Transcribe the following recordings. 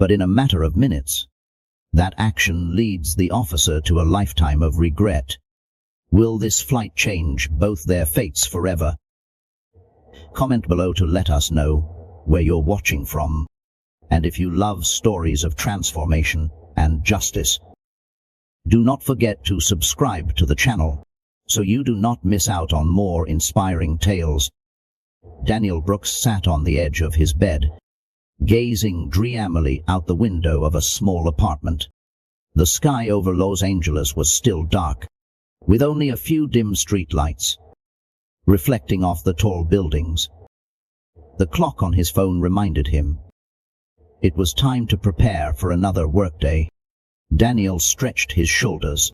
but in a matter of minutes. That action leads the officer to a lifetime of regret. Will this flight change both their fates forever? Comment below to let us know where you're watching from, and if you love stories of transformation and justice. Do not forget to subscribe to the channel, so you do not miss out on more inspiring tales. Daniel Brooks sat on the edge of his bed, gazing dreamily out the window of a small apartment. The sky over Los Angeles was still dark, with only a few dim street lights reflecting off the tall buildings. The clock on his phone reminded him it was time to prepare for another workday. Daniel stretched his shoulders,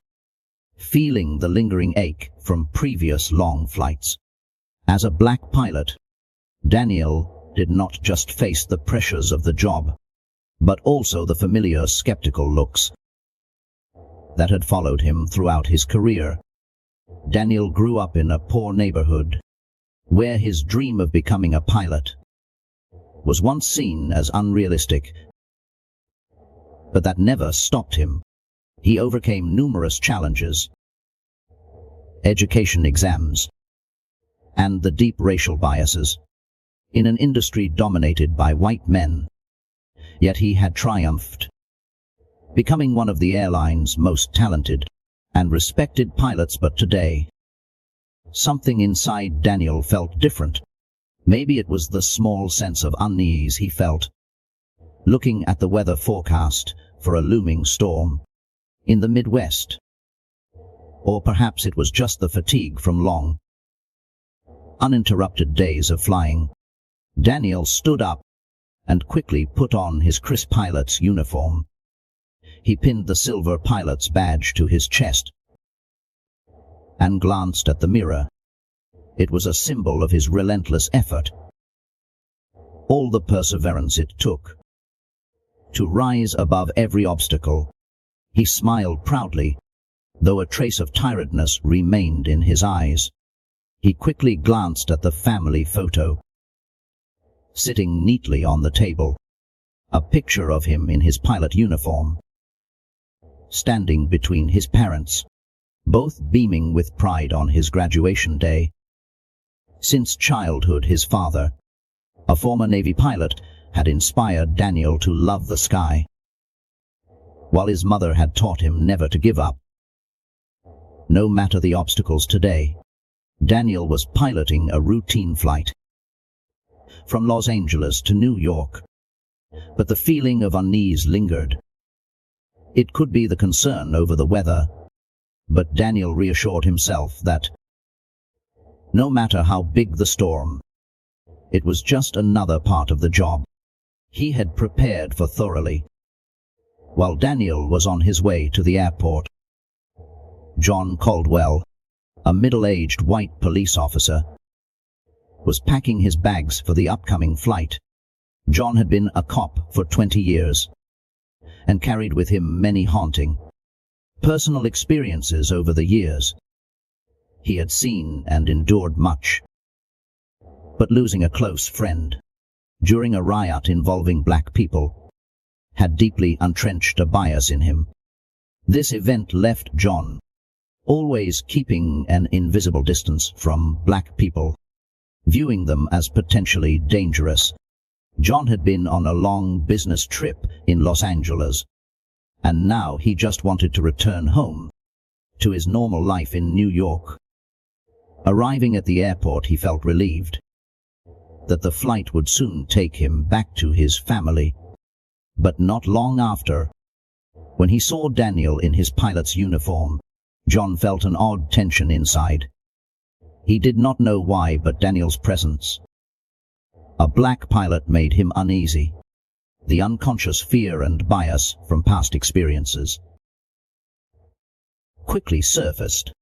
feeling the lingering ache from previous long flights. As a black pilot, Daniel did not just face the pressures of the job, but also the familiar skeptical looks that had followed him throughout his career. Daniel grew up in a poor neighborhood, where his dream of becoming a pilot was once seen as unrealistic. But that never stopped him. He overcame numerous challenges, education exams, and the deep racial biases in an industry dominated by white men. Yet he had triumphed, becoming one of the airline's most talented and respected pilots. But today, something inside Daniel felt different. Maybe it was the small sense of unease he felt looking at the weather forecast for a looming storm in the Midwest. Or perhaps it was just the fatigue from long, uninterrupted days of flying. Daniel stood up and quickly put on his crisp pilot's uniform. He pinned the silver pilot's badge to his chest and glanced at the mirror. It was a symbol of his relentless effort, all the perseverance it took to rise above every obstacle. He smiled proudly, though a trace of tiredness remained in his eyes. He quickly glanced at the family photo sitting neatly on the table, a picture of him in his pilot uniform, standing between his parents, both beaming with pride on his graduation day. Since childhood, his father, a former Navy pilot, had inspired Daniel to love the sky, while his mother had taught him never to give up. No matter the obstacles today, Daniel was piloting a routine flight from Los Angeles to New York. But the feeling of unease lingered. It could be the concern over the weather, but Daniel reassured himself that no matter how big the storm, it was just another part of the job he had prepared for thoroughly. While Daniel was on his way to the airport, John Caldwell, a middle-aged white police officer, was packing his bags for the upcoming flight. John had been a cop for 20 years and carried with him many haunting personal experiences over the years. He had seen and endured much, but losing a close friend during a riot involving black people had deeply entrenched a bias in him. This event left John always keeping an invisible distance from black people, viewing them as potentially dangerous. John had been on a long business trip in Los Angeles, and now he just wanted to return home to his normal life in New York. Arriving at the airport, he felt relieved that the flight would soon take him back to his family. But not long after, when he saw Daniel in his pilot's uniform, John felt an odd tension inside. He did not know why, but Daniel's presence, a black pilot, made him uneasy. The unconscious fear and bias from past experiences quickly surfaced,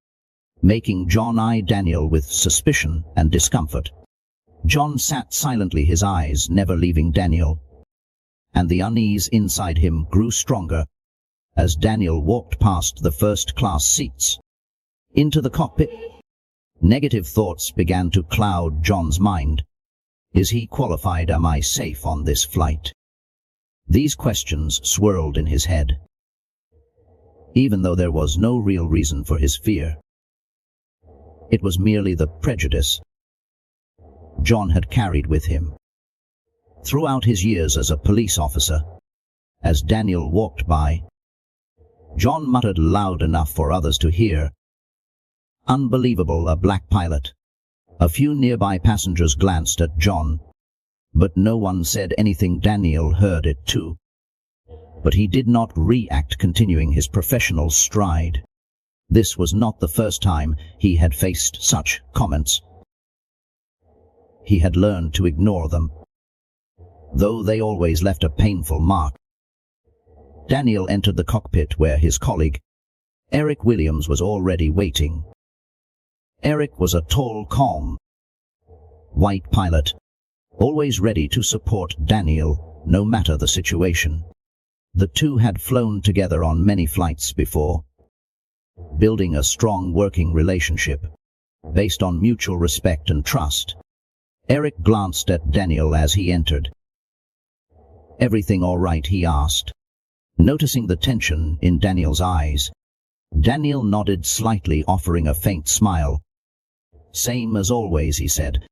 making John eye Daniel with suspicion and discomfort. John sat silently, his eyes never leaving Daniel, and the unease inside him grew stronger as Daniel walked past the first-class seats into the cockpit. Negative thoughts began to cloud John's mind. Is he qualified? Am I safe on this flight? These questions swirled in his head, even though there was no real reason for his fear. It was merely the prejudice John had carried with him throughout his years as a police officer. As Daniel walked by, John muttered loud enough for others to hear, "Unbelievable, a black pilot." A few nearby passengers glanced at John, but no one said anything. Daniel heard it too, but he did not react, continuing his professional stride. This was not the first time he had faced such comments. He had learned to ignore them, though they always left a painful mark. Daniel entered the cockpit where his colleague, Eric Williams, was already waiting. Eric was a tall, calm, white pilot, always ready to support Daniel, no matter the situation. The two had flown together on many flights before, building a strong working relationship based on mutual respect and trust. Eric glanced at Daniel as he entered. "Everything all right?" he asked, noticing the tension in Daniel's eyes. Daniel nodded slightly, offering a faint smile. "Same as always," he said,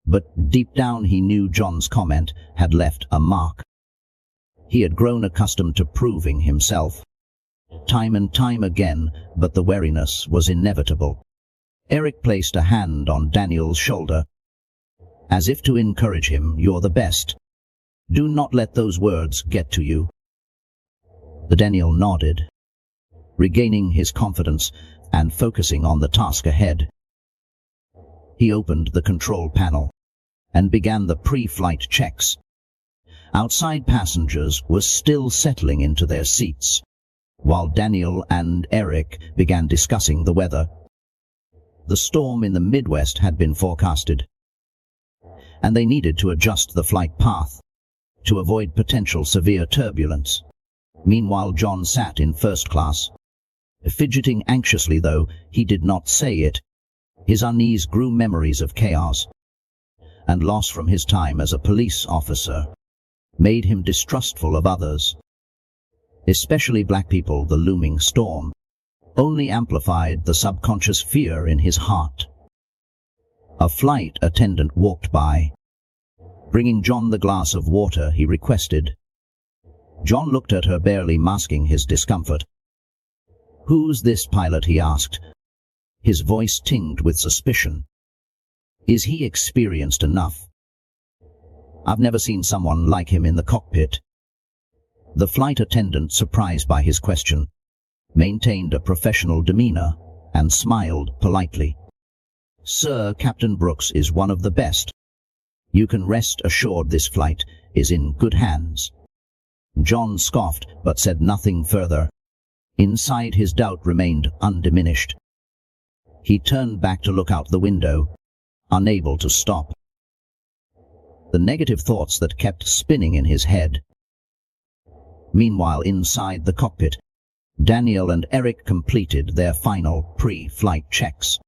but deep down he knew John's comment had left a mark. He had grown accustomed to proving himself, time and time again, but the wariness was inevitable. Eric placed a hand on Daniel's shoulder, as if to encourage him. "You're the best. Do not let those words get to you." Daniel nodded, regaining his confidence and focusing on the task ahead. He opened the control panel and began the pre-flight checks. Outside, passengers were still settling into their seats, while Daniel and Eric began discussing the weather. The storm in the Midwest had been forecasted, and they needed to adjust the flight path to avoid potential severe turbulence. Meanwhile, John sat in first class, fidgeting anxiously, though he did not say it. His unease grew memories of chaos and loss from his time as a police officer made him distrustful of others, especially black people. The looming storm only amplified the subconscious fear in his heart. A flight attendant walked by, bringing John the glass of water he requested. John looked at her, barely masking his discomfort. "Who's this pilot?" he asked, his voice tinged with suspicion. "Is he experienced enough? I've never seen someone like him in the cockpit." The flight attendant, surprised by his question, maintained a professional demeanor and smiled politely. "Sir, Captain Brooks is one of the best. You can rest assured this flight is in good hands." John scoffed, but said nothing further. Inside, his doubt remained undiminished. He turned back to look out the window, unable to stop the negative thoughts that kept spinning in his head. Meanwhile, inside the cockpit, Daniel and Eric completed their final pre-flight checks.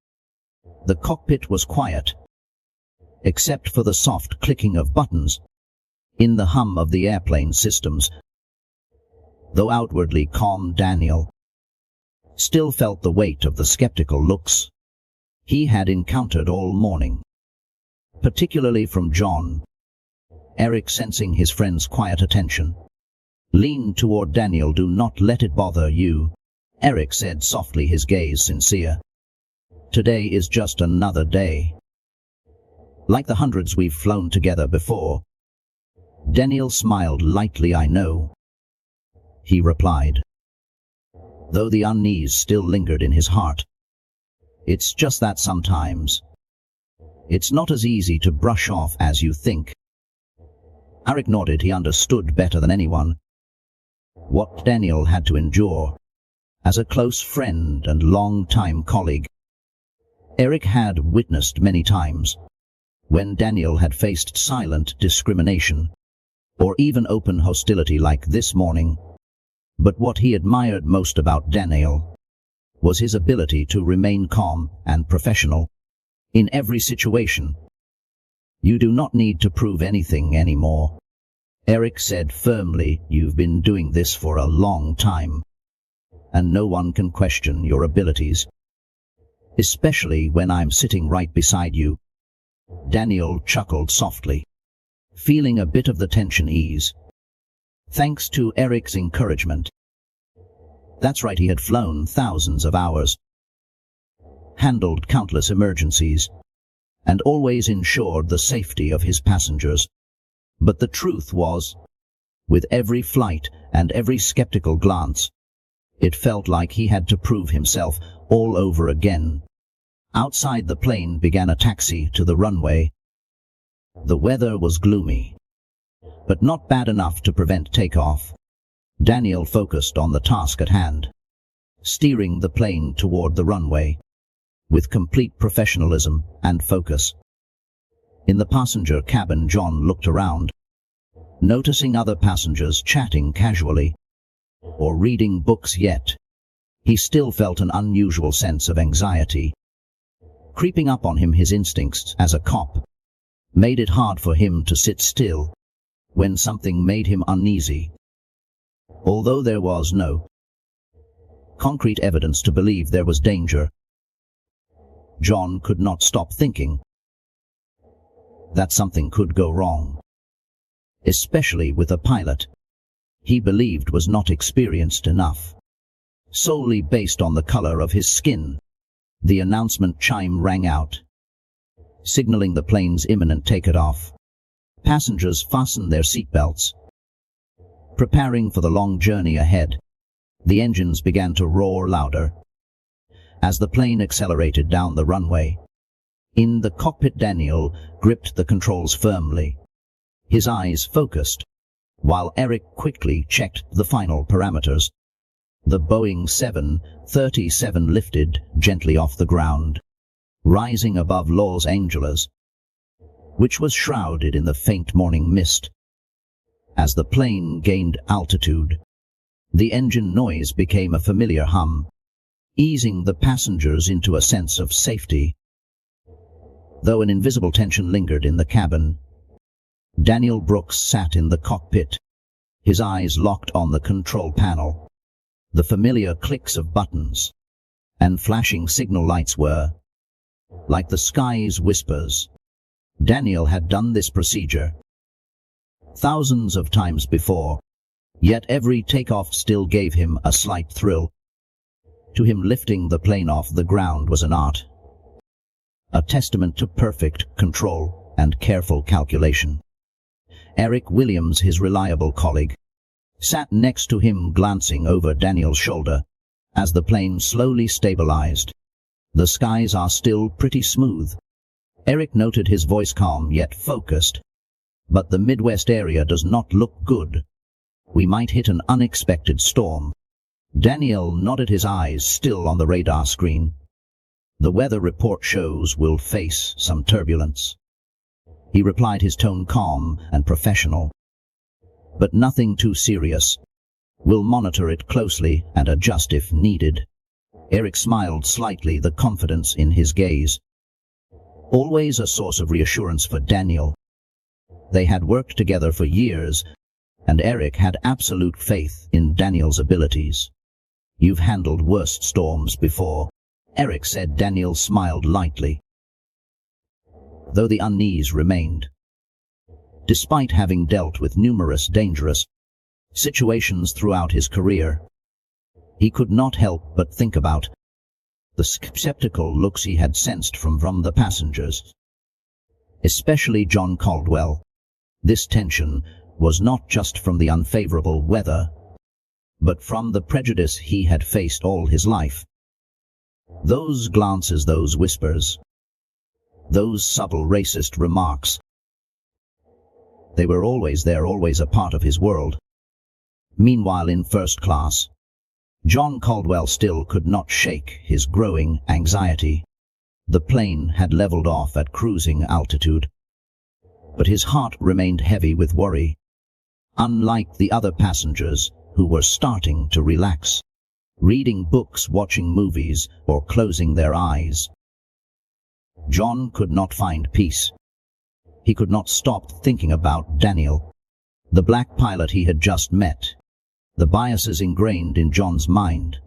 The cockpit was quiet, except for the soft clicking of buttons in the hum of the airplane systems. Though outwardly calm, Daniel still felt the weight of the skeptical looks he had encountered all morning, particularly from John. Eric, sensing his friend's quiet attention, leaned toward Daniel. "Do not let it bother you," Eric said softly, his gaze sincere. "Today is just another day, like the hundreds we've flown together before." Daniel smiled lightly. "I know," he replied, though the unease still lingered in his heart. "It's just that sometimes it's not as easy to brush off as you think." Eric nodded. He understood better than anyone what Daniel had to endure as a close friend and long-time colleague. Eric had witnessed many times when Daniel had faced silent discrimination or even open hostility like this morning. But what he admired most about Daniel was his ability to remain calm and professional in every situation. "You do not need to prove anything anymore," Eric said firmly, "You've been doing this for a long time, and no one can question your abilities, especially when I'm sitting right beside you." Daniel chuckled softly, feeling a bit of the tension ease. Thanks to Eric's encouragement. That's right, he had flown thousands of hours, handled countless emergencies, and always ensured the safety of his passengers. But the truth was, with every flight and every skeptical glance, it felt like he had to prove himself all over again. Outside the plane began a taxi to the runway. The weather was gloomy, but not bad enough to prevent takeoff. Daniel focused on the task at hand, steering the plane toward the runway, with complete professionalism and focus. In the passenger cabin, John looked around, noticing other passengers chatting casually or reading books, yet he still felt an unusual sense of anxiety creeping up on him. His instincts as a cop made it hard for him to sit still when something made him uneasy. Although there was no concrete evidence to believe there was danger, John could not stop thinking that something could go wrong, especially with a pilot he believed was not experienced enough. Solely based on the color of his skin, the announcement chime rang out, signaling the plane's imminent takeoff. Passengers fastened their seatbelts, preparing for the long journey ahead. The engines began to roar louder as the plane accelerated down the runway. In the cockpit, Daniel gripped the controls firmly, his eyes focused, while Eric quickly checked the final parameters. The Boeing 737 lifted gently off the ground, rising above Los Angeles, which was shrouded in the faint morning mist. As the plane gained altitude, the engine noise became a familiar hum, easing the passengers into a sense of safety. Though an invisible tension lingered in the cabin, Daniel Brooks sat in the cockpit, his eyes locked on the control panel. The familiar clicks of buttons and flashing signal lights were like the sky's whispers. Daniel had done this procedure thousands of times before, yet every takeoff still gave him a slight thrill. To him, lifting the plane off the ground was an art, a testament to perfect control and careful calculation. Eric Williams, his reliable colleague, sat next to him, glancing over Daniel's shoulder as the plane slowly stabilized. "The skies are still pretty smooth," Eric noted, his voice calm yet focused. "But the Midwest area does not look good. We might hit an unexpected storm." Daniel nodded, his eyes still on the radar screen. "The weather report shows we'll face some turbulence," he replied, his tone calm and professional. "But nothing too serious. We'll monitor it closely and adjust if needed." Eric smiled slightly, the confidence in his gaze always a source of reassurance for Daniel. They had worked together for years, and Eric had absolute faith in Daniel's abilities. "You've handled worse storms before," Eric said. Daniel smiled lightly, though the unease remained. Despite having dealt with numerous dangerous situations throughout his career, he could not help but think about the skeptical looks he had sensed from the passengers, especially John Caldwell. This tension was not just from the unfavorable weather, but from the prejudice he had faced all his life. Those glances, those whispers, those subtle racist remarks, they were always there, always a part of his world. Meanwhile, in first class, John Caldwell still could not shake his growing anxiety. The plane had leveled off at cruising altitude, but his heart remained heavy with worry. Unlike the other passengers, who were starting to relax, reading books, watching movies, or closing their eyes, John could not find peace. He could not stop thinking about Daniel. The black pilot he had just met, the biases ingrained in John's mind,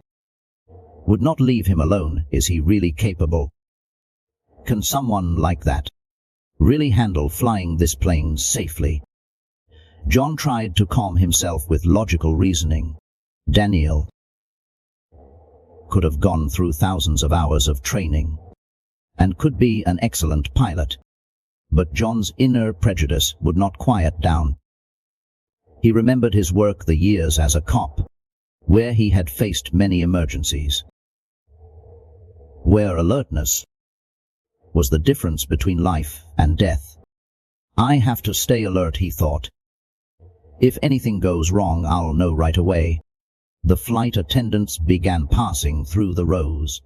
would not leave him alone. Is he really capable? Can someone like that really handle flying this plane safely? John tried to calm himself with logical reasoning. Daniel could have gone through thousands of hours of training and could be an excellent pilot, but John's inner prejudice would not quiet down. He remembered his work the years as a cop, where he had faced many emergencies, where alertness was the difference between life and death. I have to stay alert, he thought. If anything goes wrong, I'll know right away. The flight attendants began passing through the rows,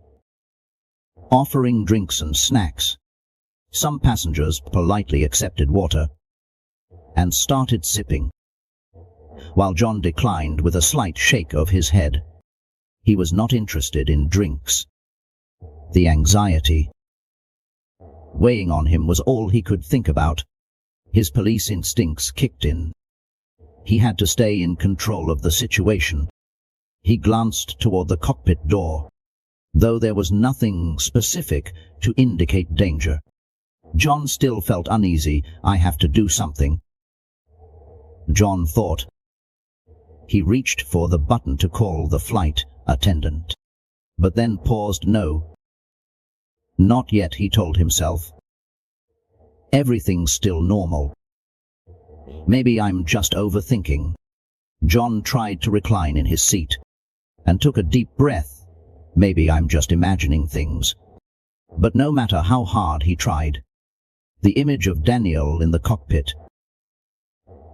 offering drinks and snacks. Some passengers politely accepted water and started sipping, while John declined with a slight shake of his head. He was not interested in drinks. The anxiety weighing on him was all he could think about. His police instincts kicked in. He had to stay in control of the situation. He glanced toward the cockpit door, though there was nothing specific to indicate danger. John still felt uneasy. I have to do something, John thought. He reached for the button to call the flight attendant, but then paused. No, not yet, he told himself. Everything's still normal. Maybe I'm just overthinking. John tried to recline in his seat and took a deep breath. Maybe I'm just imagining things. But no matter how hard he tried, the image of Daniel in the cockpit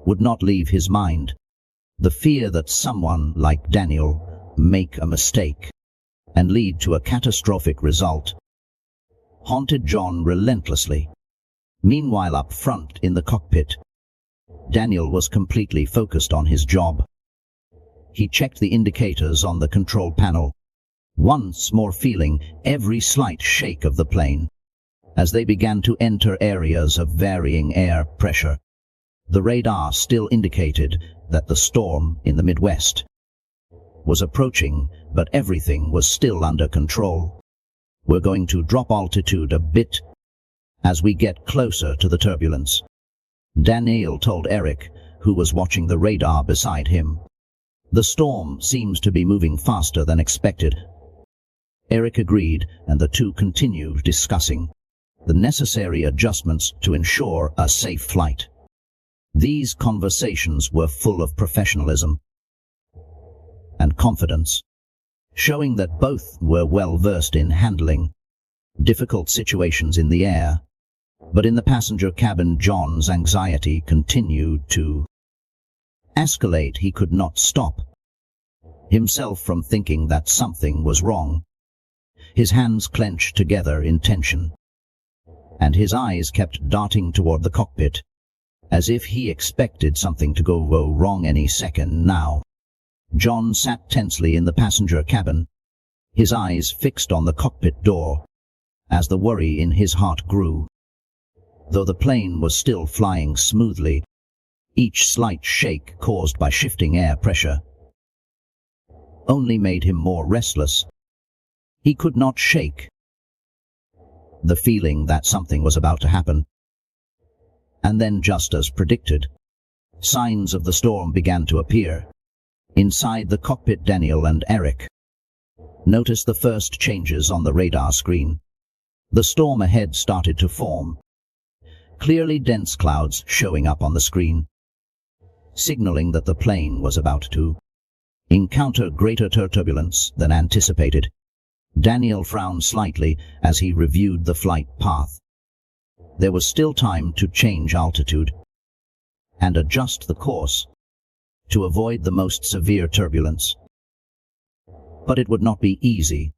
would not leave his mind. The fear that someone like Daniel make a mistake and lead to a catastrophic result haunted John relentlessly. Meanwhile, up front in the cockpit, Daniel was completely focused on his job. He checked the indicators on the control panel, once more feeling every slight shake of the plane as they began to enter areas of varying air pressure. The radar still indicated that the storm in the Midwest was approaching, but everything was still under control. We're going to drop altitude a bit as we get closer to the turbulence, Daniel told Eric, who was watching the radar beside him. The storm seems to be moving faster than expected. Eric agreed, and the two continued discussing the necessary adjustments to ensure a safe flight. These conversations were full of professionalism and confidence, showing that both were well versed in handling difficult situations in the air. But in the passenger cabin, John's anxiety continued to escalate. He could not stop himself from thinking that something was wrong. His hands clenched together in tension, and his eyes kept darting toward the cockpit, as if he expected something to go wrong any second now. John sat tensely in the passenger cabin, his eyes fixed on the cockpit door, as the worry in his heart grew. Though the plane was still flying smoothly, each slight shake caused by shifting air pressure only made him more restless. He could not shake the feeling that something was about to happen. And then, just as predicted, signs of the storm began to appear. Inside the cockpit, Daniel and Eric noticed the first changes on the radar screen. The storm ahead started to form, clearly dense clouds showing up on the screen, signaling that the plane was about to encounter greater turbulence than anticipated. Daniel frowned slightly as he reviewed the flight path. There was still time to change altitude and adjust the course to avoid the most severe turbulence. But it would not be easy.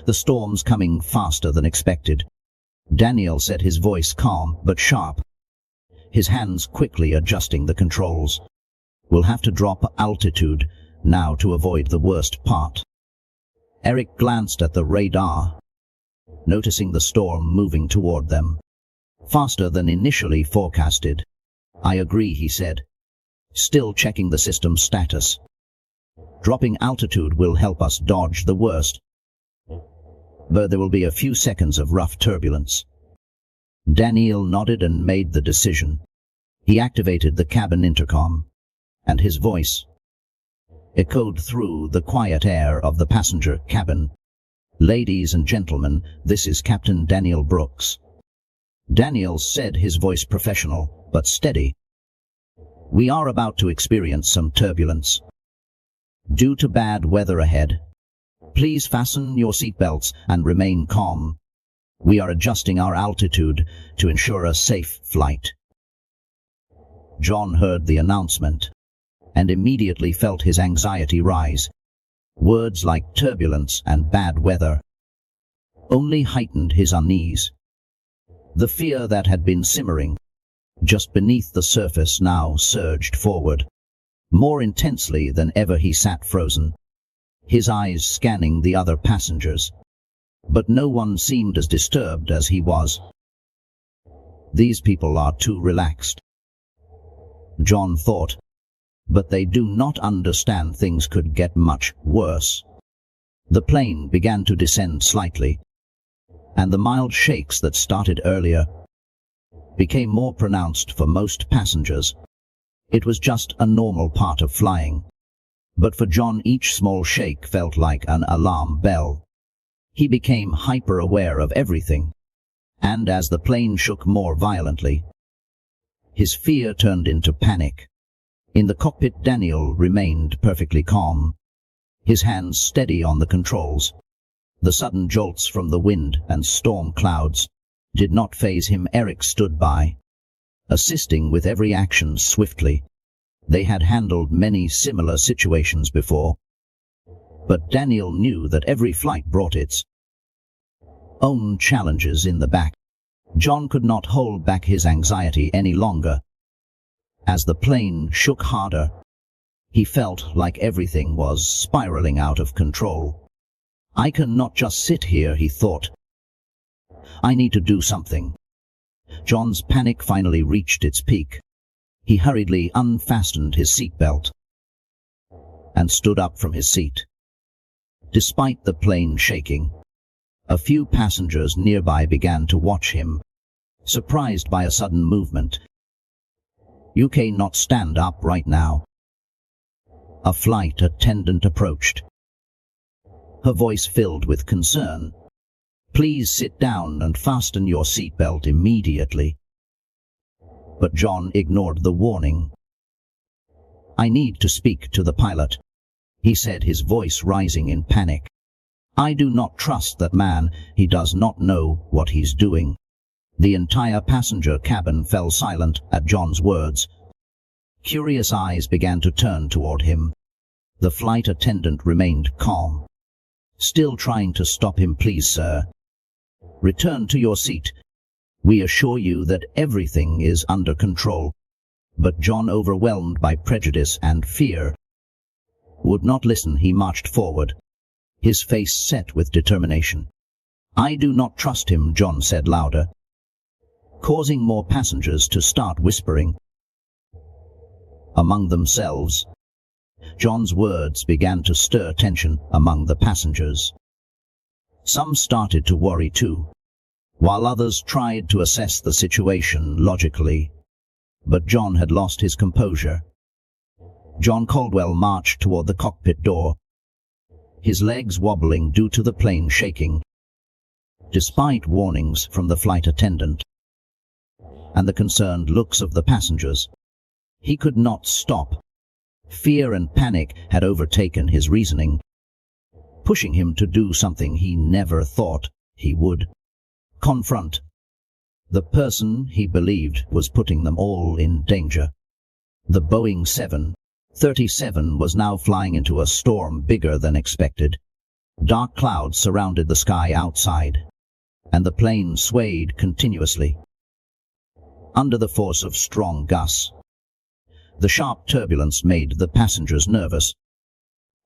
The storm's coming faster than expected, Daniel said, his voice calm but sharp, his hands quickly adjusting the controls. We'll have to drop altitude now to avoid the worst part. Eric glanced at the radar, noticing the storm moving toward them, faster than initially forecasted. I agree, he said. Still checking the system status. Dropping altitude will help us dodge the worst, but there will be a few seconds of rough turbulence. Daniel nodded and made the decision. He activated the cabin intercom, and his voice echoed through the quiet air of the passenger cabin. "Ladies and gentlemen, this is Captain Daniel Brooks." Daniel said, his voice professional but steady. "We are about to experience some turbulence due to bad weather ahead. Please fasten your seatbelts and remain calm. We are adjusting our altitude to ensure a safe flight." John heard the announcement and immediately felt his anxiety rise. Words like turbulence and bad weather only heightened his unease. The fear that had been simmering just beneath the surface now surged forward. More intensely than ever he sat frozen, his eyes scanning the other passengers. But no one seemed as disturbed as he was. "These people are too relaxed," John thought, "but they do not understand things could get much worse." The plane began to descend slightly, and the mild shakes that started earlier became more pronounced for most passengers. It was just a normal part of flying, but for John each small shake felt like an alarm bell. He became hyper-aware of everything, and as the plane shook more violently, his fear turned into panic. In the cockpit, Daniel remained perfectly calm, his hands steady on the controls. The sudden jolts from the wind and storm clouds did not faze him. Eric stood by, assisting with every action swiftly. They had handled many similar situations before, but Daniel knew that every flight brought its own challenges in the back. John could not hold back his anxiety any longer. As the plane shook harder, he felt like everything was spiraling out of control. "I cannot just sit here," he thought. "I need to do something." John's panic finally reached its peak. He hurriedly unfastened his seatbelt and stood up from his seat. Despite the plane shaking, a few passengers nearby began to watch him, surprised by a sudden movement. "You cannot stand up right now." A flight attendant approached, her voice filled with concern. "Please sit down and fasten your seatbelt immediately." But John ignored the warning. "I need to speak to the pilot," he said, his voice rising in panic. "I do not trust that man. He does not know what he's doing." The entire passenger cabin fell silent at John's words. Curious eyes began to turn toward him. The flight attendant remained calm, still trying to stop him. "Please, sir, return to your seat. We assure you that everything is under control." But John, overwhelmed by prejudice and fear, would not listen. He marched forward, his face set with determination. "I do not trust him," John said louder, causing more passengers to start whispering among themselves. John's words began to stir tension among the passengers. Some started to worry too, while others tried to assess the situation logically. But John had lost his composure. John Caldwell marched toward the cockpit door, his legs wobbling due to the plane shaking. Despite warnings from the flight attendant and the concerned looks of the passengers, he could not stop. Fear and panic had overtaken his reasoning, pushing him to do something he never thought he would: confront the person he believed was putting them all in danger. The Boeing 737 was now flying into a storm bigger than expected. Dark clouds surrounded the sky outside, and the plane swayed continuously under the force of strong gusts. The sharp turbulence made the passengers nervous,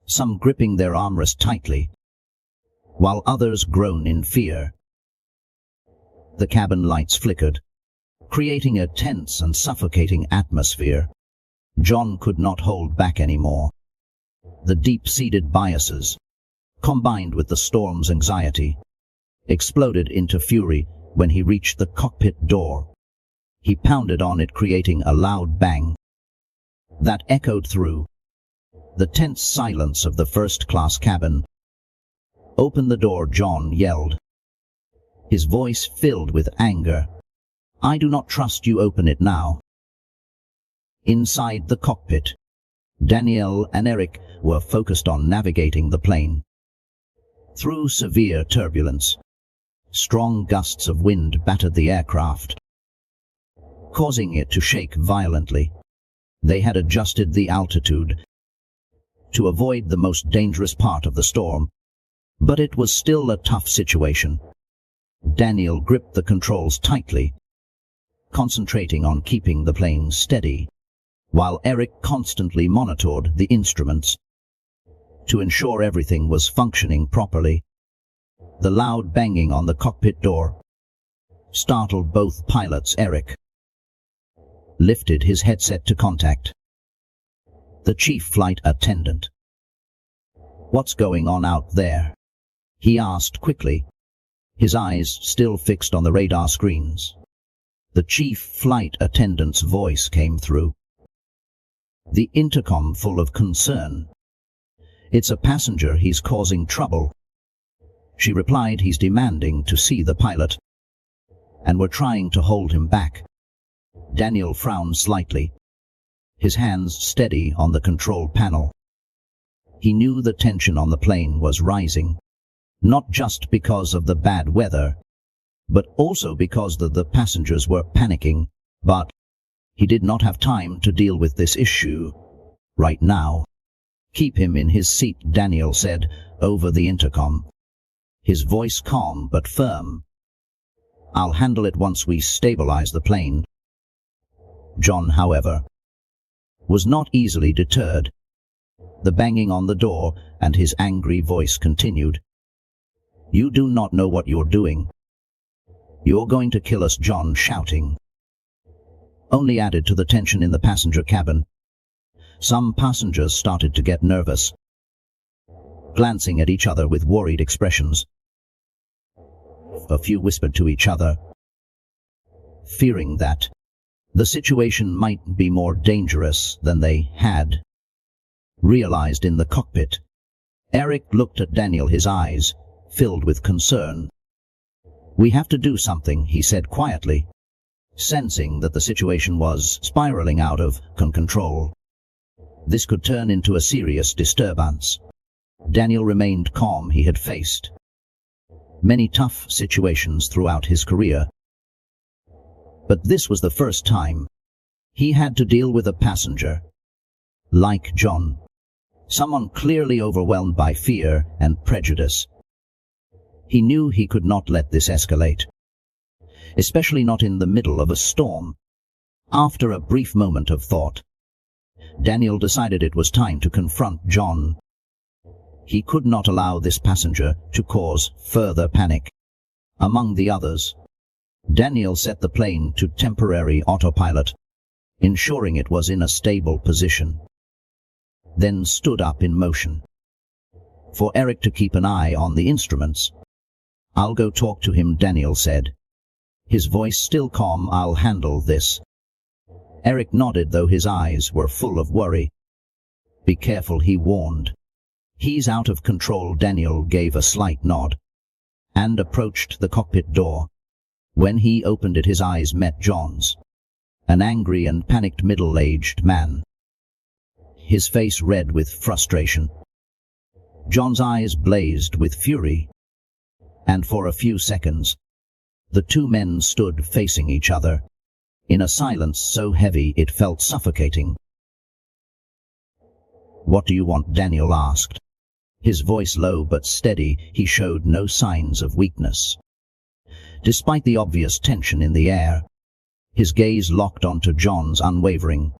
some gripping their armrests tightly, while others groaned in fear. The cabin lights flickered, creating a tense and suffocating atmosphere. John could not hold back anymore. The deep-seated biases, combined with the storm's anxiety, exploded into fury when he reached the cockpit door. He pounded on it, creating a loud bang that echoed through the tense silence of the first-class cabin. "Open the door," John yelled, his voice filled with anger. "I do not trust you. Open it now." Inside the cockpit, Danielle and Eric were focused on navigating the plane. Through severe turbulence, strong gusts of wind battered the aircraft, causing it to shake violently. They had adjusted the altitude to avoid the most dangerous part of the storm, but it was still a tough situation. Daniel gripped the controls tightly, concentrating on keeping the plane steady, while Eric constantly monitored the instruments to ensure everything was functioning properly. The loud banging on the cockpit door startled both pilots. Eric lifted his headset to contact the chief flight attendant. "What's going on out there?" he asked quickly, his eyes still fixed on the radar screens. The chief flight attendant's voice came through the intercom, full of concern. "It's a passenger. He's causing trouble," she replied. "He's demanding to see the pilot, and we're trying to hold him back." Daniel frowned slightly, his hands steady on the control panel. He knew the tension on the plane was rising, not just because of the bad weather, but also because the passengers were panicking. But he did not have time to deal with this issue right now. "Keep him in his seat," Daniel said over the intercom, his voice calm but firm. "I'll handle it once we stabilize the plane." John, however, was not easily deterred. The banging on the door and his angry voice continued. "You do not know what you're doing. You're going to kill us," John shouting only added to the tension in the passenger cabin. Some passengers started to get nervous, glancing at each other with worried expressions. A few whispered to each other, fearing that the situation might be more dangerous than they had realized. In the cockpit, Eric looked at Daniel, his eyes filled with concern. "We have to do something," he said quietly, sensing that the situation was spiraling out of control. This could turn into a serious disturbance. Daniel remained calm. He had faced many tough situations throughout his career, but this was the first time he had to deal with a passenger like John, someone clearly overwhelmed by fear and prejudice. He knew he could not let this escalate, especially not in the middle of a storm. After a brief moment of thought, Daniel decided it was time to confront John. He could not allow this passenger to cause further panic. Among the others, Daniel set the plane to temporary autopilot, ensuring it was in a stable position, then stood up in motion for Eric to keep an eye on the instruments. "I'll go talk to him," Daniel said, his voice still calm. "I'll handle this." Eric nodded, though his eyes were full of worry. "Be careful," he warned. "He's out of control." Daniel gave a slight nod and approached the cockpit door. When he opened it, his eyes met John's, an angry and panicked middle-aged man, his face red with frustration. John's eyes blazed with fury, and for a few seconds, the two men stood facing each other, in a silence so heavy it felt suffocating. "What do you want?" Daniel asked, his voice low but steady. He showed no signs of weakness. Despite the obvious tension in the air, his gaze locked onto John's, unwavering.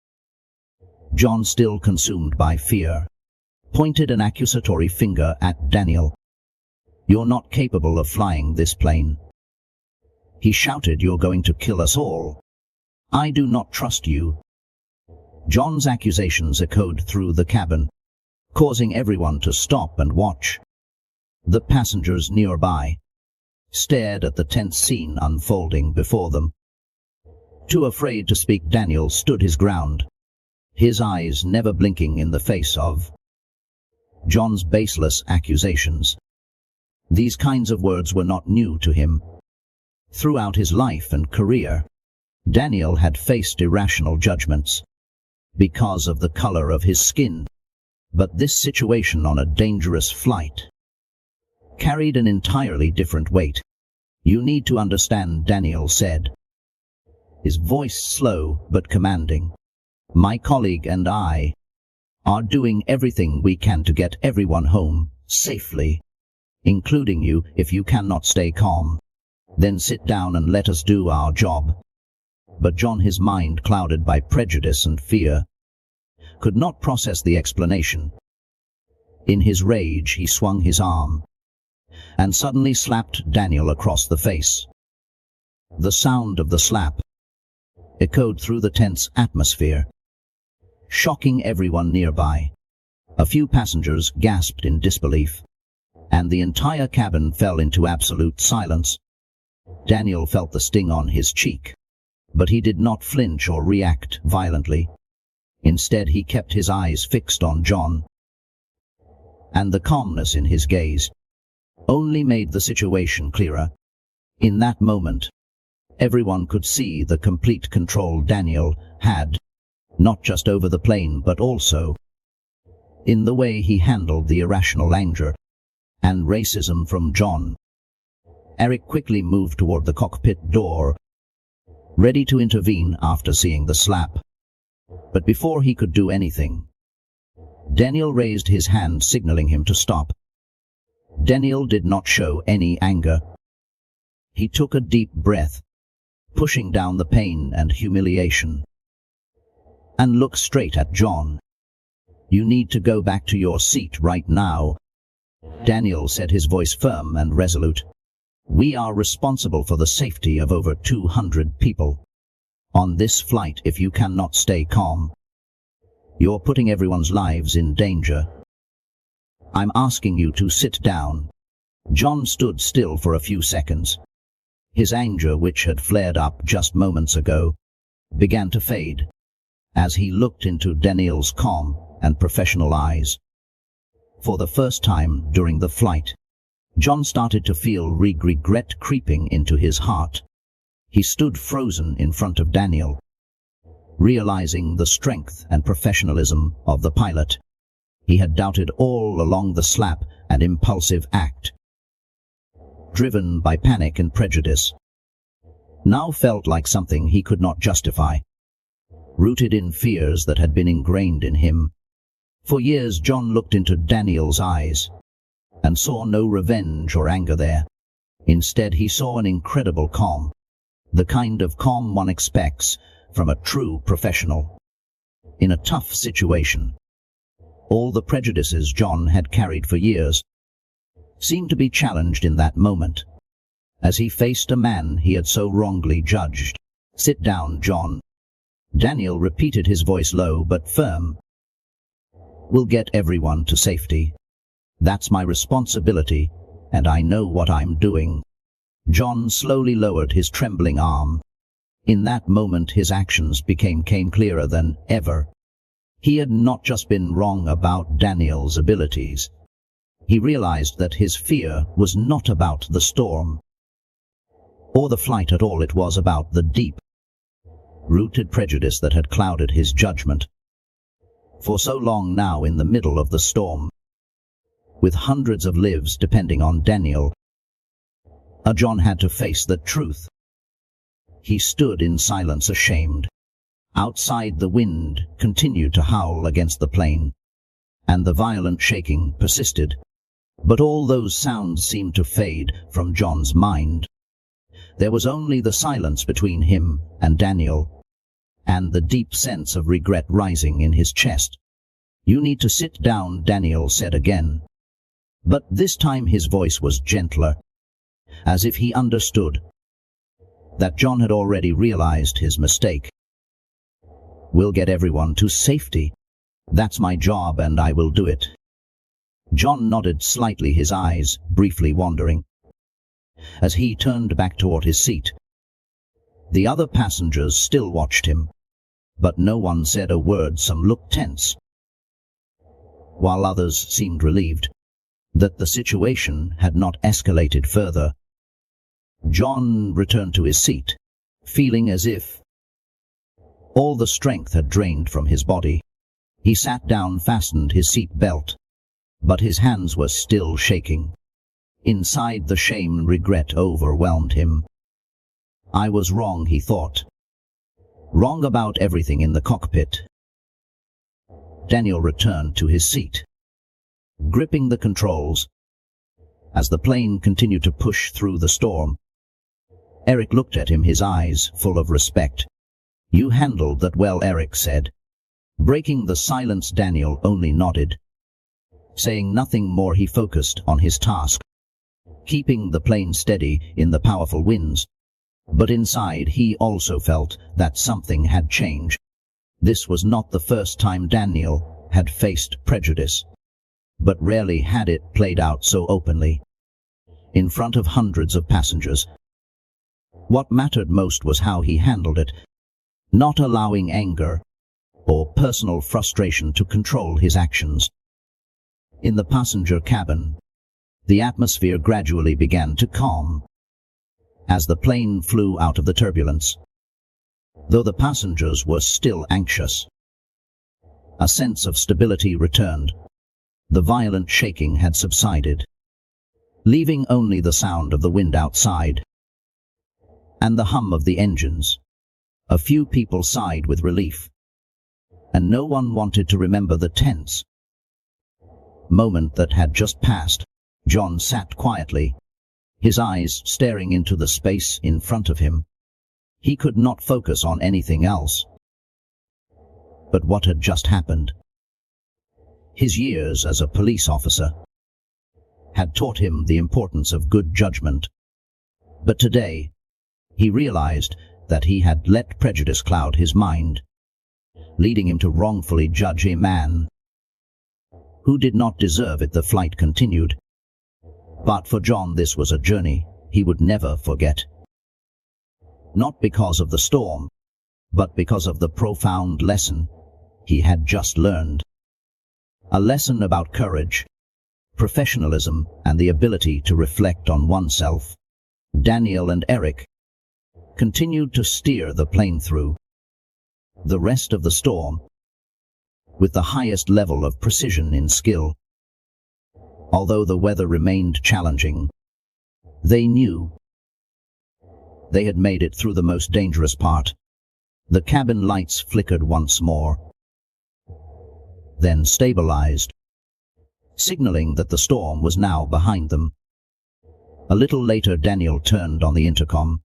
John, still consumed by fear, pointed an accusatory finger at Daniel. "You're not capable of flying this plane," he shouted. "You're going to kill us all. I do not trust you." John's accusations echoed through the cabin, causing everyone to stop and watch. The passengers nearby stared at the tense scene unfolding before them. Too afraid to speak, Daniel stood his ground, his eyes never blinking in the face of John's baseless accusations. These kinds of words were not new to him. Throughout his life and career, Daniel had faced irrational judgments because of the color of his skin. But this situation on a dangerous flight carried an entirely different weight. "You need to understand," Daniel said, his voice slow but commanding. "My colleague and I are doing everything we can to get everyone home safely, including you. If you cannot stay calm, then sit down and let us do our job." But John, his mind clouded by prejudice and fear, could not process the explanation. In his rage, he swung his arm and suddenly slapped Daniel across the face. The sound of the slap echoed through the tense atmosphere, shocking everyone nearby. A few passengers gasped in disbelief, and the entire cabin fell into absolute silence. Daniel felt the sting on his cheek, but he did not flinch or react violently. Instead, he kept his eyes fixed on John, and the calmness in his gaze only made the situation clearer. In that moment, everyone could see the complete control Daniel had, not just over the plane but also in the way he handled the irrational anger and racism from John. Eric quickly moved toward the cockpit door, ready to intervene after seeing the slap. But before he could do anything, Daniel raised his hand, signaling him to stop. Daniel did not show any anger. He took a deep breath, pushing down the pain and humiliation, and looked straight at John. "You need to go back to your seat right now," Daniel said, his voice firm and resolute. "We are responsible for the safety of over 200 people on this flight. If you cannot stay calm, you're putting everyone's lives in danger. I'm asking you to sit down." John stood still for a few seconds. His anger, which had flared up just moments ago, began to fade as he looked into Daniel's calm and professional eyes. For the first time during the flight, John started to feel regret creeping into his heart. He stood frozen in front of Daniel, realizing the strength and professionalism of the pilot he had doubted all along. The slap and impulsive act, driven by panic and prejudice, now felt like something he could not justify, rooted in fears that had been ingrained in him. For years, John looked into Daniel's eyes and saw no revenge or anger there. Instead, he saw an incredible calm, the kind of calm one expects from a true professional in a tough situation. All the prejudices John had carried for years seemed to be challenged in that moment, as he faced a man he had so wrongly judged. "Sit down, John," Daniel repeated, his voice low but firm. "We'll get everyone to safety. That's my responsibility, and I know what I'm doing." John slowly lowered his trembling arm. In that moment, his actions came clearer than ever. He had not just been wrong about Daniel's abilities. He realized that his fear was not about the storm or the flight at all. It was about the deep-rooted prejudice that had clouded his judgment for so long now. In the middle of the storm, with hundreds of lives depending on Daniel, John had to face the truth. He stood in silence, ashamed. Outside, the wind continued to howl against the plane, and the violent shaking persisted. But all those sounds seemed to fade from John's mind. There was only the silence between him and Daniel, and the deep sense of regret rising in his chest. "You need to sit down," Daniel said again. But this time his voice was gentler, as if he understood that John had already realized his mistake. We'll get everyone to safety. That's my job and I will do it. John nodded slightly, his eyes briefly wandering. As he turned back toward his seat, the other passengers still watched him, but no one said a word. Some looked tense, while others seemed relieved that the situation had not escalated further. John returned to his seat, feeling as if all the strength had drained from his body. He sat down, fastened his seat belt, but his hands were still shaking. Inside, the shame and regret overwhelmed him. I was wrong, he thought. Wrong about everything in the cockpit. Daniel returned to his seat, gripping the controls as the plane continued to push through the storm. Eric looked at him, his eyes full of respect. You handled that well, Eric said. Breaking the silence, Daniel only nodded. Saying nothing more, he focused on his task, keeping the plane steady in the powerful winds. But inside, he also felt that something had changed. This was not the first time Daniel had faced prejudice, but rarely had it played out so openly, in front of hundreds of passengers. What mattered most was how he handled it, not allowing anger or personal frustration to control his actions. In the passenger cabin, the atmosphere gradually began to calm as the plane flew out of the turbulence. Though the passengers were still anxious, a sense of stability returned. The violent shaking had subsided, leaving only the sound of the wind outside and the hum of the engines. A few people sighed with relief, and no one wanted to remember the tense moment that had just passed. John sat quietly, his eyes staring into the space in front of him. He could not focus on anything else but what had just happened. His years as a police officer had taught him the importance of good judgment, but today he realized that he had let prejudice cloud his mind, leading him to wrongfully judge a man who did not deserve it. The flight continued, but for John this was a journey he would never forget. Not because of the storm, but because of the profound lesson he had just learned. A lesson about courage, professionalism, and the ability to reflect on oneself. Daniel and Eric continued to steer the plane through the rest of the storm with the highest level of precision and skill. Although the weather remained challenging, they knew they had made it through the most dangerous part. The cabin lights flickered once more, then stabilized, signaling that the storm was now behind them. A little later, Daniel turned on the intercom,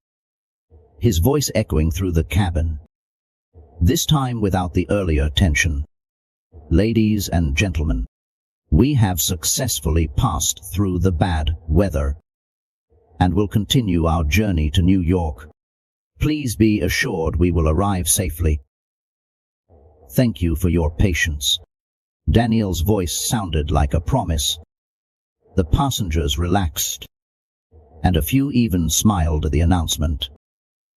his voice echoing through the cabin, this time without the earlier tension. Ladies and gentlemen, we have successfully passed through the bad weather and will continue our journey to New York. Please be assured we will arrive safely. Thank you for your patience. Daniel's voice sounded like a promise. The passengers relaxed, and a few even smiled at the announcement.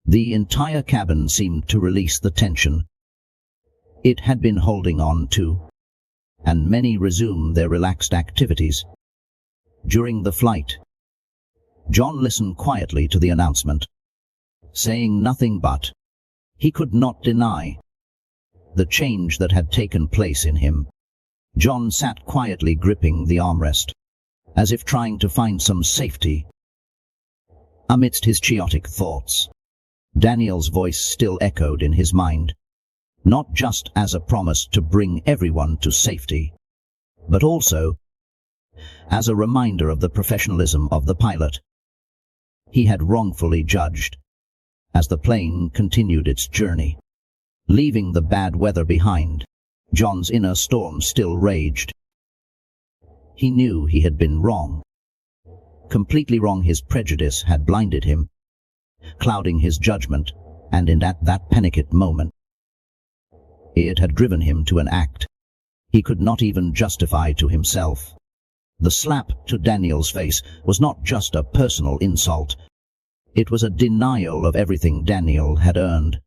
The entire cabin seemed to release the tension it had been holding on to, and many resumed their relaxed activities. During the flight, John listened quietly to the announcement, saying nothing, but he could not deny the change that had taken place in him. John sat quietly, gripping the armrest, as if trying to find some safety amidst his chaotic thoughts. Daniel's voice still echoed in his mind, not just as a promise to bring everyone to safety, but also as a reminder of the professionalism of the pilot he had wrongfully judged. As the plane continued its journey, leaving the bad weather behind, John's inner storm still raged. He knew he had been wrong, completely wrong. His prejudice had blinded him, clouding his judgment, and in that panicked moment, It had driven him to an act he could not even justify to himself. The slap to Daniel's face was not just a personal insult. It was a denial of everything Daniel had earned.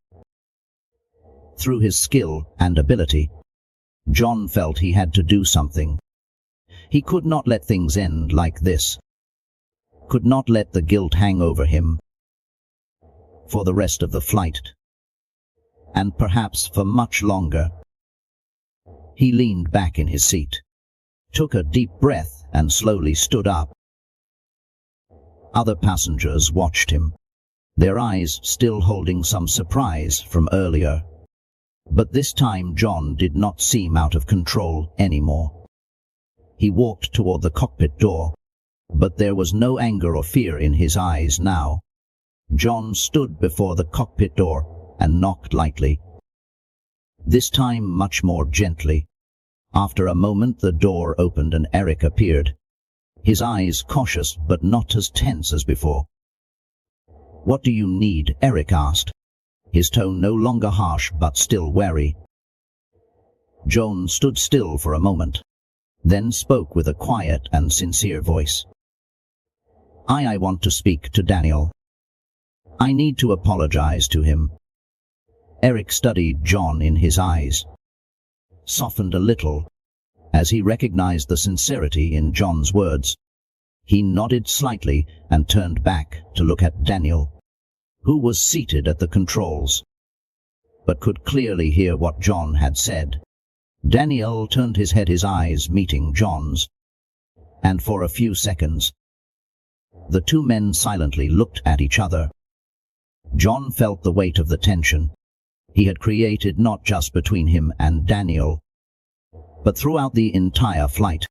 Through his skill and ability, John felt he had to do something. He could not let things end like this. Could not let the guilt hang over him for the rest of the flight, and perhaps for much longer. He leaned back in his seat, took a deep breath, and slowly stood up. Other passengers watched him, their eyes still holding some surprise from earlier. But this time John did not seem out of control anymore. He walked toward the cockpit door, but there was no anger or fear in his eyes now. John stood before the cockpit door and knocked lightly, this time much more gently. After a moment the door opened and Eric appeared, his eyes cautious but not as tense as before. "What do you need?" Eric asked, his tone no longer harsh but still wary. John stood still for a moment, then spoke with a quiet and sincere voice. I want to speak to Daniel. I need to apologize to him." Eric studied John in his eyes, softened a little as he recognized the sincerity in John's words. He nodded slightly and turned back to look at Daniel, who was seated at the controls, but could clearly hear what John had said. Daniel turned his head, his eyes meeting John's, and for a few seconds, the two men silently looked at each other. John felt the weight of the tension he had created not just between him and Daniel, but throughout the entire flight.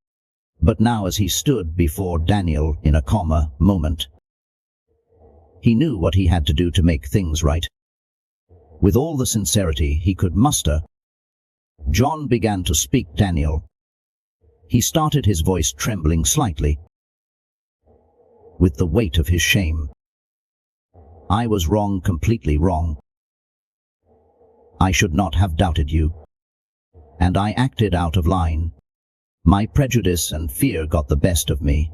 But now as he stood before Daniel in a calmer moment, he knew what he had to do to make things right. With all the sincerity he could muster, John began to speak. "Daniel," he started, his voice trembling slightly with the weight of his shame. "I was wrong, completely wrong. I should not have doubted you, and I acted out of line. My prejudice and fear got the best of me.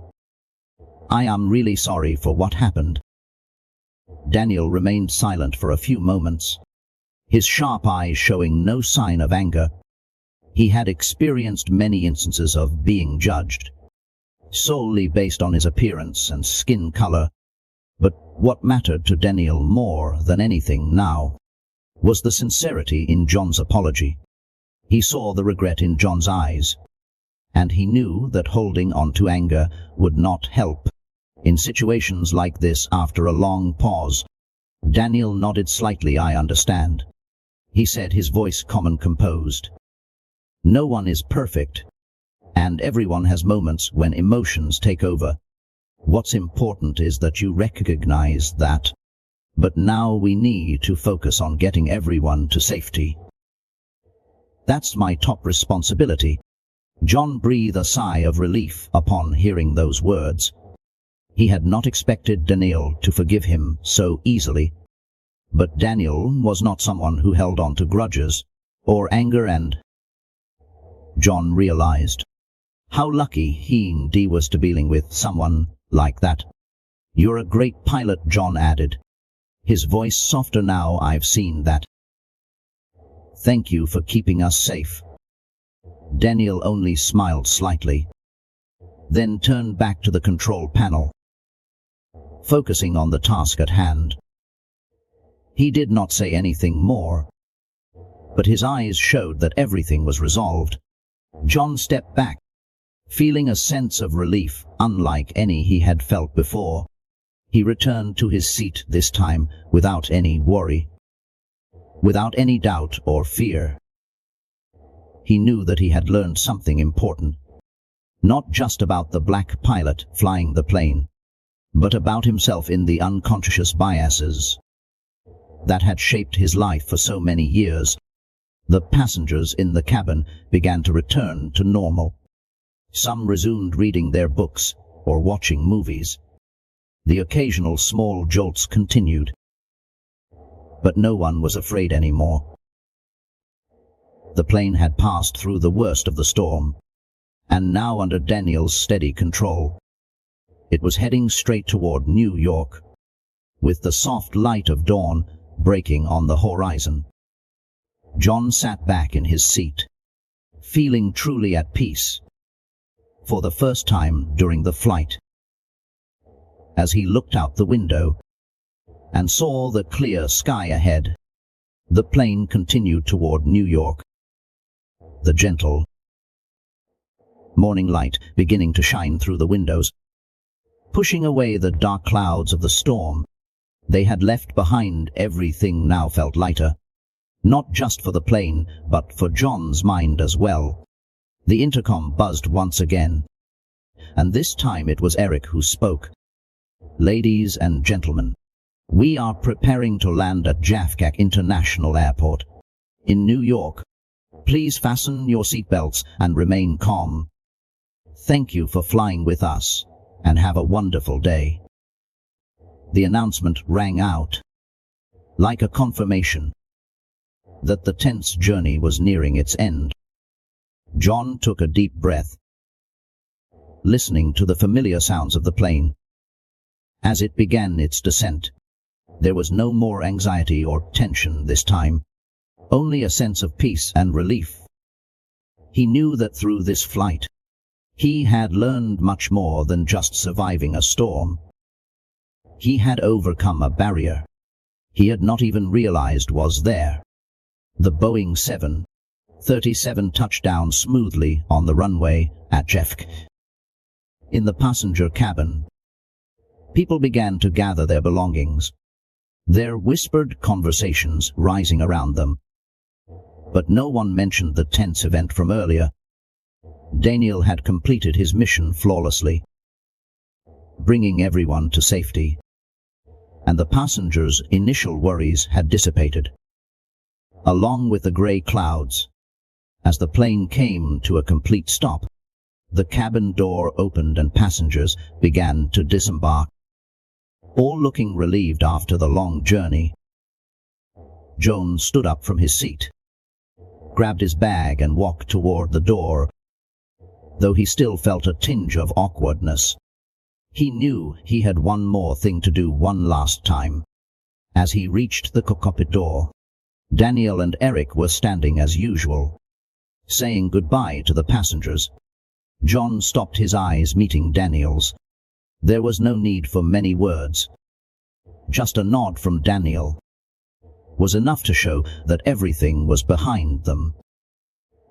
I am really sorry for what happened." Daniel remained silent for a few moments, his sharp eyes showing no sign of anger. He had experienced many instances of being judged solely based on his appearance and skin color, but what mattered to Daniel more than anything now was the sincerity in John's apology. He saw the regret in John's eyes, and he knew that holding on to anger would not help in situations like this. After a long pause, Daniel nodded slightly. "I understand," he said, his voice calm and composed. "No one is perfect, and everyone has moments when emotions take over. What's important is that you recognize that. But now we need to focus on getting everyone to safety. That's my top responsibility." John breathed a sigh of relief upon hearing those words. He had not expected Daniel to forgive him so easily. But Daniel was not someone who held on to grudges or anger, and John realized how lucky he was to dealing with someone like that. "You're a great pilot," John added, his voice softer now. "I've seen that. Thank you for keeping us safe." Daniel only smiled slightly, then turned back to the control panel, focusing on the task at hand. He did not say anything more, but his eyes showed that everything was resolved. John stepped back, feeling a sense of relief unlike any he had felt before. He returned to his seat, this time without any worry, without any doubt or fear. He knew that he had learned something important, not just about the black pilot flying the plane, but about himself in the unconscious biases that had shaped his life for so many years. The passengers in the cabin began to return to normal. Some resumed reading their books or watching movies. The occasional small jolts continued, but no one was afraid anymore. The plane had passed through the worst of the storm, and now under Daniel's steady control, it was heading straight toward New York, with the soft light of dawn breaking on the horizon. John sat back in his seat, feeling truly at peace, for the first time during the flight. As he looked out the window and saw the clear sky ahead, the plane continued toward New York. The gentle morning light beginning to shine through the windows, pushing away the dark clouds of the storm they had left behind. Everything now felt lighter, not just for the plane, but for John's mind as well. The intercom buzzed once again, and this time it was Eric who spoke. "Ladies and gentlemen, we are preparing to land at JFK International Airport in New York. Please fasten your seatbelts and remain calm. Thank you for flying with us, and have a wonderful day." The announcement rang out like a confirmation that the tense journey was nearing its end. John took a deep breath, listening to the familiar sounds of the plane. As it began its descent, there was no more anxiety or tension this time, only a sense of peace and relief. He knew that through this flight, he had learned much more than just surviving a storm. He had overcome a barrier he had not even realized was there. The Boeing 737 touched down smoothly on the runway at JFK. In the passenger cabin, people began to gather their belongings, their whispered conversations rising around them. But no one mentioned the tense event from earlier. Daniel had completed his mission flawlessly, bringing everyone to safety, and the passengers' initial worries had dissipated, along with the gray clouds. As the plane came to a complete stop, the cabin door opened and passengers began to disembark, all looking relieved after the long journey. John stood up from his seat, grabbed his bag and walked toward the door. Though he still felt a tinge of awkwardness, he knew he had one more thing to do one last time. As he reached the cockpit door, Daniel and Eric were standing as usual, saying goodbye to the passengers. John stopped, his eyes meeting Daniel's. There was no need for many words. Just a nod from Daniel was enough to show that everything was behind them,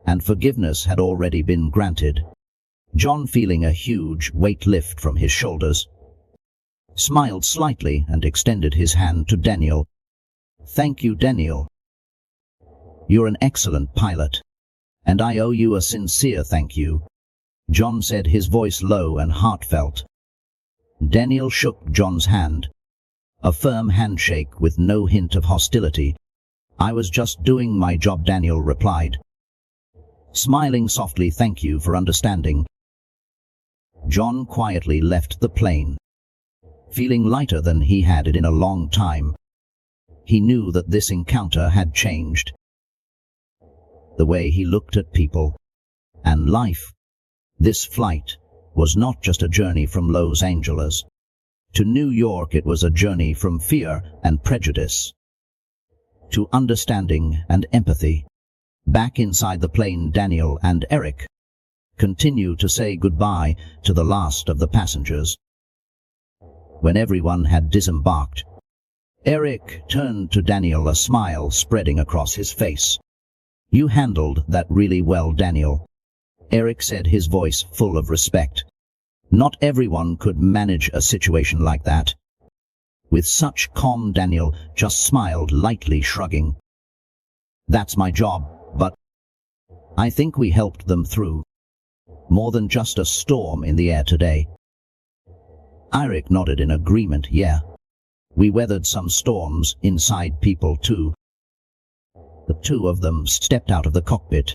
and forgiveness had already been granted. John, feeling a huge weight lift from his shoulders, smiled slightly and extended his hand to Daniel. "Thank you, Daniel. You're an excellent pilot, and I owe you a sincere thank you," John said, his voice low and heartfelt. Daniel shook John's hand, a firm handshake with no hint of hostility. "I was just doing my job," Daniel replied, smiling softly. "Thank you for understanding." John quietly left the plane, feeling lighter than he had it in a long time. He knew that this encounter had changed the way he looked at people and life. This flight was not just a journey from Los Angeles to New York. It was a journey from fear and prejudice to understanding and empathy. Back inside the plane, Daniel and Eric continued to say goodbye to the last of the passengers. When everyone had disembarked, Eric turned to Daniel, a smile spreading across his face. "You handled that really well, Daniel," Eric said, his voice full of respect. "Not everyone could manage a situation like that." With such calm, Daniel just smiled lightly, shrugging. "That's my job, but I think we helped them through more than just a storm in the air today." Eric nodded in agreement. "Yeah, we weathered some storms inside people too." The two of them stepped out of the cockpit,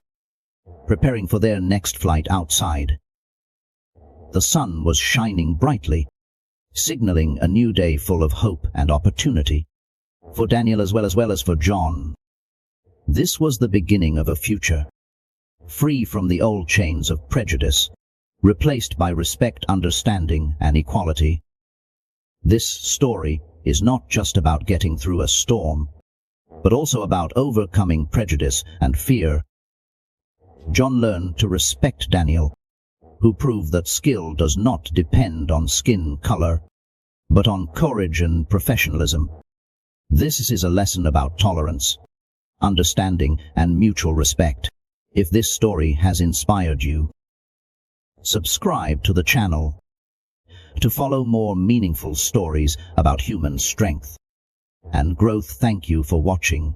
preparing for their next flight outside. The sun was shining brightly, signaling a new day full of hope and opportunity for Daniel as well as for John. This was the beginning of a future, free from the old chains of prejudice, replaced by respect, understanding, and equality. This story is not just about getting through a storm, but also about overcoming prejudice and fear. John learned to respect Daniel, who proved that skill does not depend on skin color, but on courage and professionalism. This is a lesson about tolerance, understanding, and mutual respect. If this story has inspired you, subscribe to the channel to follow more meaningful stories about human strength and growth. Thank you for watching.